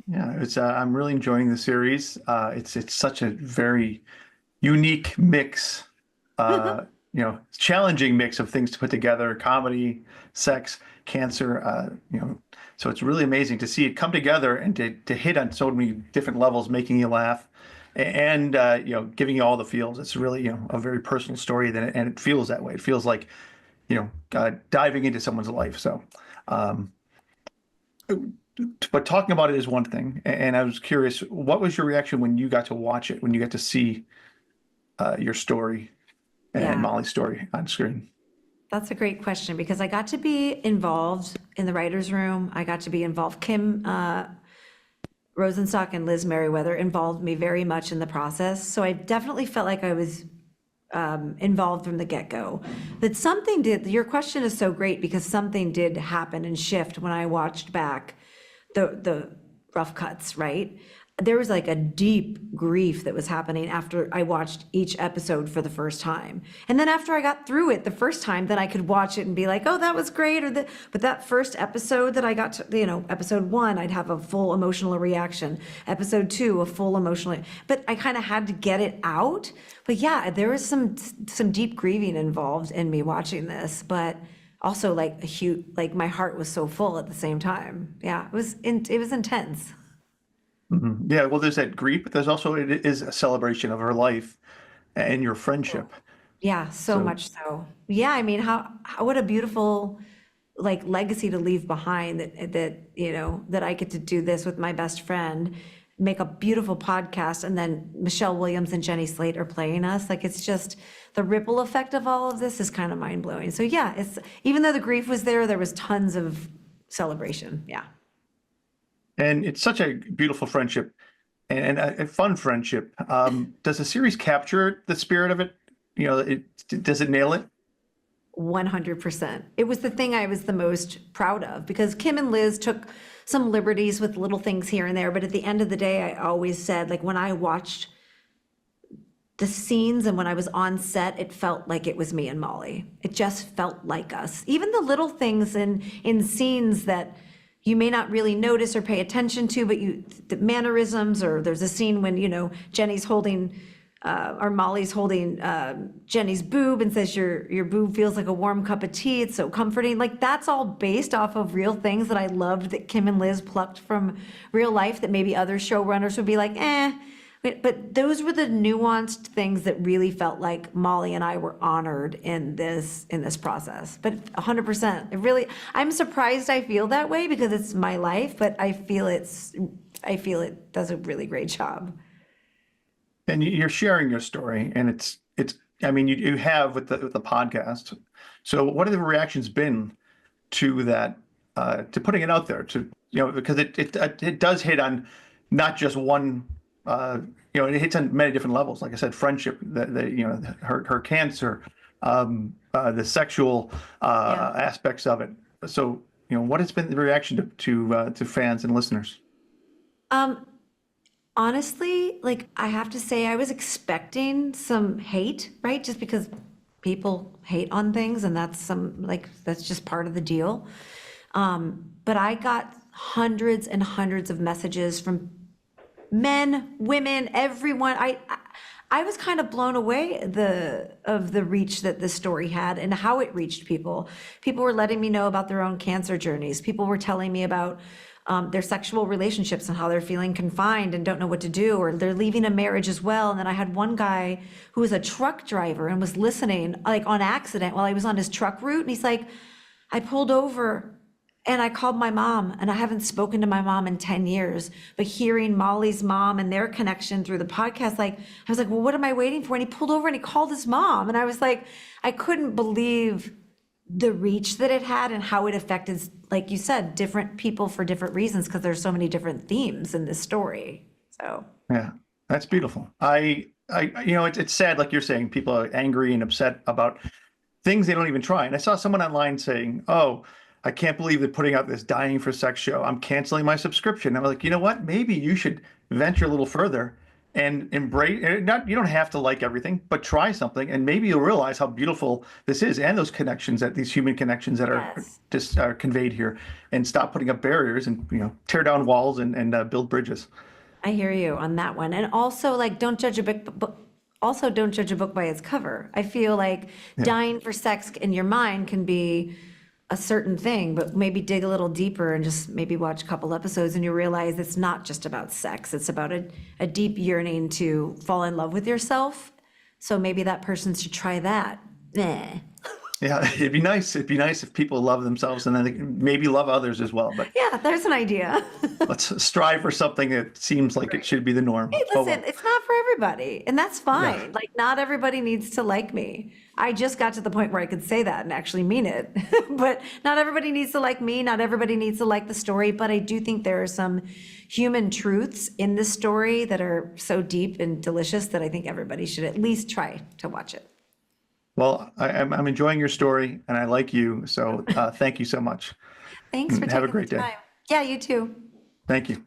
Yeah, it's I'm really enjoying the series. It's such a very unique mix, challenging mix of things to put together: comedy, sex, cancer. So it's really amazing to see it come together and to hit on so many different levels, making you laugh, and giving you all the feels. It's really a very personal story, and it feels that way. It feels like diving into someone's life. So. Um, but talking about it is one thing, and I was curious, what was your reaction when you got to watch it, when you got to see your story and Yeah, Molly's story on screen? that's a great question because I got to be involved in the writer's room. I got to be involved. Kim Rosenstock and Liz Merriweather involved me very much in the process. So I definitely felt like I was involved from the get-go. But something did, your question is so great because something did happen and shift when I watched back the rough cuts, right? There was like a deep grief that was happening after I watched each episode for the first time. And then after I got through it the first time, then I could watch it and be like, oh, that was great. But that first episode that I got to, episode one, I'd have a full emotional reaction. Episode two, a full emotional, but I kind of had to get it out. But yeah, there was some deep grieving involved in me watching this, but also like a huge, like my heart was so full at the same time. Yeah, it was intense. Yeah, well, there's that grief, but there's also it is a celebration of her life and your friendship. Yeah, so So, much so. Yeah, I mean, how what a beautiful like legacy to leave behind that I get to do this with my best friend, make a beautiful podcast, and then Michelle Williams and Jenny Slate are playing us. Like it's just the ripple effect of all of this is kind of mind blowing. So yeah, it's even though the grief was there, there was tons of celebration. Yeah. and it's such a beautiful friendship and a fun friendship. Does the series capture the spirit of it? Does it nail it? 100%. It was the thing I was the most proud of because Kim and Liz took some liberties with little things here and there. But at the end of the day, I always said, like, when I watched the scenes and when I was on set, it felt like it was me and Molly. It just felt like us. Even the little things in scenes that you may not really notice or pay attention to, but the mannerisms, or there's a scene when, Jenny's holding or Molly's holding Jenny's boob and says your boob feels like a warm cup of tea. It's so comforting. Like that's all based off of real things that I loved that Kim and Liz plucked from real life that maybe other showrunners would be like, eh. But those were the nuanced things that really felt like Molly and I were honored in this process. But 100%, I'm surprised I feel that way because it's my life, but I feel it does a really great job. And you're sharing your story, and it's. I mean, you have with the podcast. So, what have the reactions been to that? To putting it out there, because it does hit on not just one. It hits on many different levels. Like I said, friendship, her cancer, the sexual Yeah. aspects of it. So, what has been the reaction to fans and listeners? Um, Honestly, like I have to say, I was expecting some hate, right? Just because people hate on things, and that's just part of the deal. But I got hundreds and hundreds of messages from men, women, everyone. I was kind of blown away of the reach that this story had and how it reached people. People were letting me know about their own cancer journeys. People were telling me about their sexual relationships and how they're feeling confined and don't know what to do, or they're leaving a marriage as well. And then I had one guy who was a truck driver and was listening like on accident while I was on his truck route. And he's like, I pulled over and I called my mom, and I haven't spoken to my mom in 10 years. But hearing Molly's mom and their connection through the podcast, like, I was like, well, what am I waiting for? And he pulled over and he called his mom. And I was like, I couldn't believe the reach that it had and how it affected, like you said, different people for different reasons, because there's so many different themes in this story. So, Yeah, that's beautiful. It's sad, like you're saying, people are angry and upset about things they don't even try. And I saw someone online saying, "Oh, I can't believe they're putting out this dying for sex show. I'm canceling my subscription." I'm like, you know what? Maybe you should venture a little further and embrace, and not, you don't have to like everything, but try something, and maybe you'll realize how beautiful this is, and those connections, that these human connections that are Yes. just are conveyed here, and stop putting up barriers, and tear down walls, and build bridges. I hear you on that one. And also, like, don't judge a book, also don't judge a book by its cover. I feel like dying for sex in your mind can be a certain thing, but maybe dig a little deeper and just maybe watch a couple episodes and you realize it's not just about sex. It's about a deep yearning to fall in love with yourself. So maybe that person should try that. Nah. Yeah, it'd be nice. It'd be nice if people love themselves and then they can maybe love others as well. But Yeah, there's an idea. let's strive for something that seems like it should be the norm. Hey, Oh, listen, well. it's not for everybody, and that's fine. Yeah. Like, not everybody needs to like me. I just got to the point where I could say that and actually mean it. But not everybody needs to like me, not everybody needs to like the story, but I do think there are some human truths in this story that are so deep and delicious that I think everybody should at least try to watch it. Well, I'm enjoying your story, and I like you. So thank you so much. Thanks for Have a taking great the day. time. Yeah, you too. Thank you.